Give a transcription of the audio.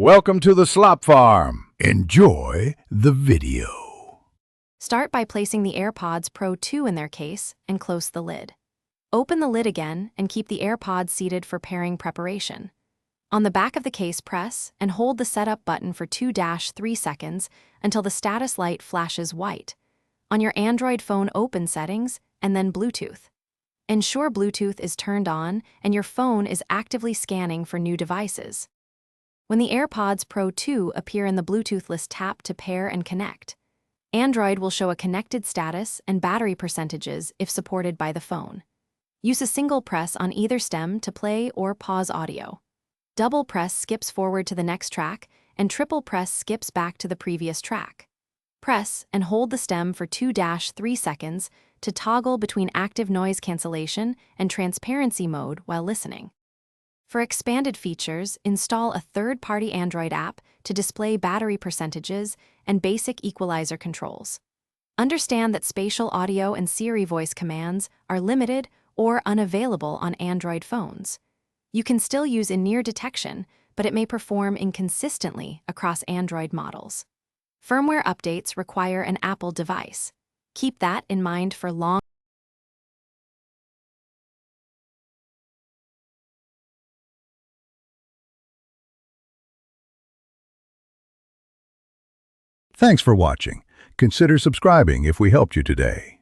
Welcome to the Slop Farm. Enjoy the video. Start by placing the AirPods Pro 2 in their case and close the lid. Open the lid again and keep the AirPods seated for pairing preparation. On the back of the case, press and hold the setup button for 2-3 seconds until the status light flashes white. On your Android phone, open Settings and then Bluetooth. Ensure Bluetooth is turned on and your phone is actively scanning for new devices. When the AirPods Pro 2 appear in the Bluetooth list, tap to pair and connect. Android will show a connected status and battery percentages if supported by the phone. Use a single press on either stem to play or pause audio. Double press skips forward to the next track, and triple press skips back to the previous track. Press and hold the stem for 2-3 seconds to toggle between active noise cancellation and transparency mode while listening. For expanded features, install a third-party Android app to display battery percentages and basic equalizer controls. Understand that spatial audio and Siri voice commands are limited or unavailable on Android phones. You can still use in-ear detection, but it may perform inconsistently across Android models. Firmware updates require an Apple device. Keep that in mind for long. Thanks for watching. Consider subscribing if we helped you today.